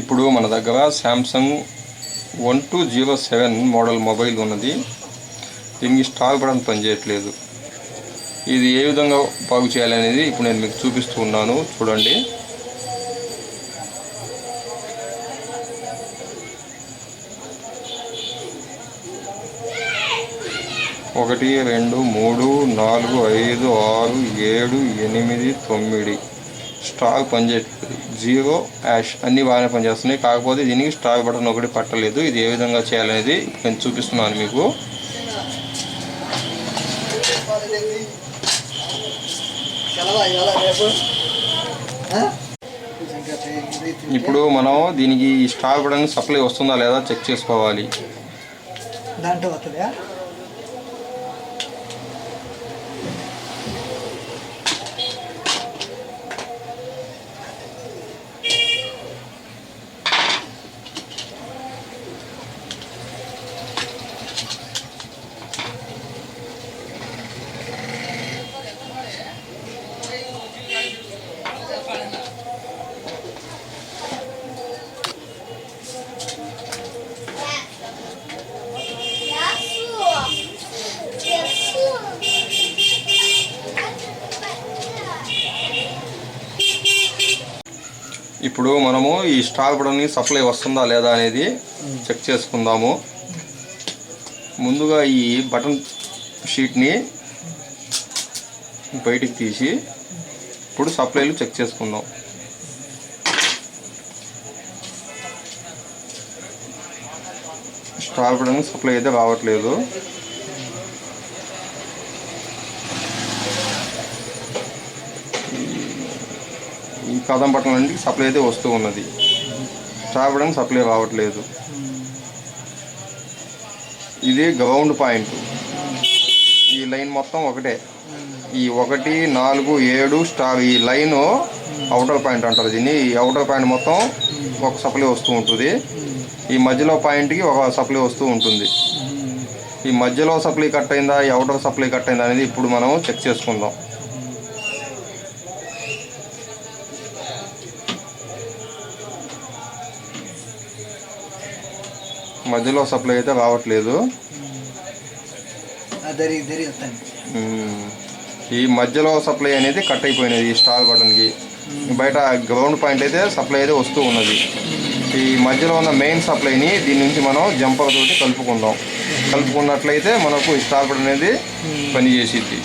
ఇప్పుడు మన దగ్గర శాంసంగ్ 1207 మోడల్ మొబైల్ ఉన్నది. దీనికి స్టాక్ బటన్ పనిచేయట్లేదు. ఇది ఏ విధంగా బాగు చేయాలనేది ఇప్పుడు నేను మీకు చూపిస్తూ ఉన్నాను, చూడండి. ఒకటి, 2, 3, 4, 5, 6, 7, 8, 9 స్టాక్ పనిచేయట్లేదు. 0 యాష్ అన్నీ బాగానే పనిచేస్తున్నాయి. కాకపోతే దీనికి స్టాక్ బటన్ ఒకటి పట్టలేదు. ఇది ఏ విధంగా చేయాలనేది నేను చూపిస్తున్నాను మీకు. ఇప్పుడు మనం దీనికి స్టాక్ బటన్ సప్లై వస్తుందా లేదా చెక్ చేసుకోవాలి. దాంట్లో వస్తుందా? ఇప్పుడు మనము ఈ స్టాక్ బటన్కి సప్లై వస్తుందా లేదా అనేది చెక్ చేసుకుందాము. ముందుగా ఈ బటన్ షీట్ని బయటికి తీసి ఇప్పుడు సప్లైలు చెక్ చేసుకుందాం. స్టాక్ బటన్ సప్లై అయితే రావట్లేదు. ఈ కదం బటన్ నుండి సప్లై అయితే వస్తూ ఉన్నది. స్టాక్ బటన్ సప్లై రావట్లేదు. ఇది గ్రౌండ్ పాయింట్. ఈ లైన్ మొత్తం ఒకటే. ఈ 1, 4, 7 స్టార్ ఈ లైన్ అవుటర్ పాయింట్ అంటారు దీన్ని. ఈ అవుటర్ పాయింట్ మొత్తం ఒక సప్లై వస్తూ ఉంటుంది. ఈ మధ్యలో పాయింట్కి ఒక సప్లై వస్తూ ఉంటుంది. ఈ మధ్యలో సప్లై కట్ అయిందా, ఈ అవుటర్ సప్లై కట్ అయిందా అనేది ఇప్పుడు మనం చెక్ చేసుకుందాం. మధ్యలో సప్లై అయితే రావట్లేదు. ఈ మధ్యలో సప్లై అనేది కట్ అయిపోయినది ఈ స్టార్ బటన్కి. బయట గ్రౌండ్ పాయింట్ అయితే సప్లై అయితే వస్తూ ఉన్నది. ఈ మధ్యలో ఉన్న మెయిన్ సప్లైని దీని నుంచి మనం జంపర్ తోటి కలుపుకుందాం. కలుపుకున్నట్లయితే మనకు ఈ స్టార్ బటన్ అనేది పనిచేసిద్ది.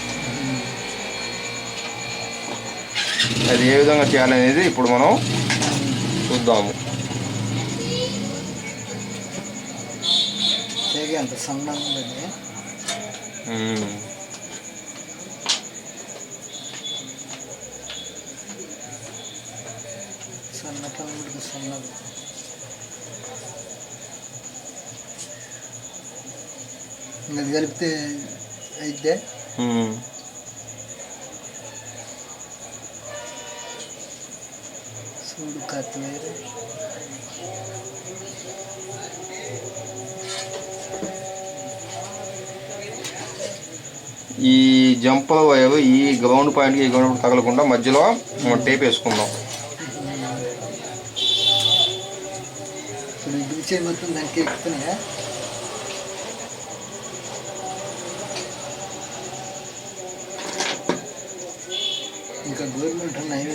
అది ఏ విధంగా చేయాలనేది ఇప్పుడు మనం చూద్దాము. అంత సన్నంగా ఉండదు. సన్నగా సన్నగా అది కలిపితే అయితే చూడు కత్తి వేరే. ఈ జంపర్ వైర్ ఈ గ్రౌండ్ పాయింట్కి ఈ గ్రౌండ్ తగలకుండా మధ్యలో టేప్ వేసుకుందాం. మొత్తం దానికి ఎక్కుతున్నాయా? ఇంకా గవర్నమెంట్ ఉన్నాయి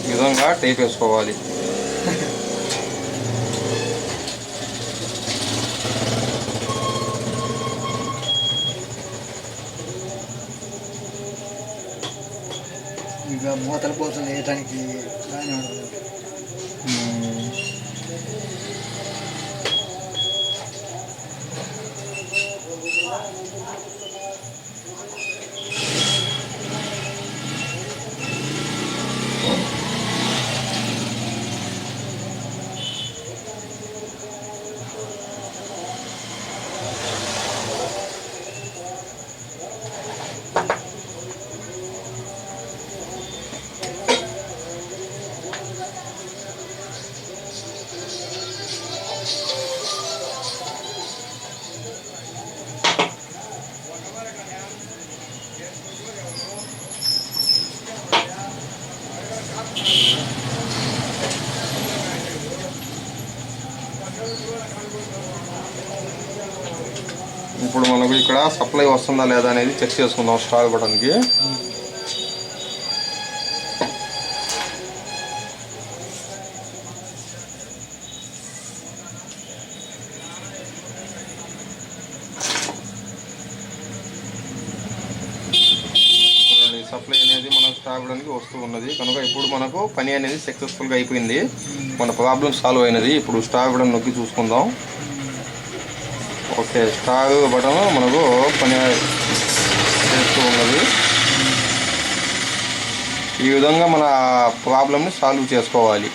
ఈ విధంగా టేప్ వేసుకోవాలి. ఇక మూతల పోతలు వేయటానికి బాగానే ఉంటుంది. మనకు ఇక్కడ సప్లై వస్తుందా లేదా అనేది చెక్ చేసుకుందాం స్టాక్ బటన్కి. సప్లై అనేది మనం స్టాక్ బటన్కి వస్తూ ఉన్నది కనుక ఇప్పుడు మనకు పని అనేది సక్సెస్ఫుల్గా అయిపోయింది. మన ప్రాబ్లం సాల్వ్ అయినది. ఇప్పుడు స్టాక్ బటన్ నొక్కి చూసుకుందాం. ఓకే, స్టాక్ బటన్ మనకు పని చేస్తూ ఉన్నది. ఈ విధంగా మన ప్రాబ్లమ్ని సాల్వ్ చేసుకోవాలి.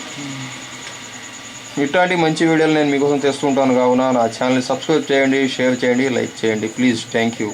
ఇట్లాంటి మంచి వీడియోలు నేను మీకోసం తెస్తుంటాను కావున నా ఛానల్ని సబ్స్క్రైబ్ చేయండి, షేర్ చేయండి, లైక్ చేయండి ప్లీజ్. Thank you.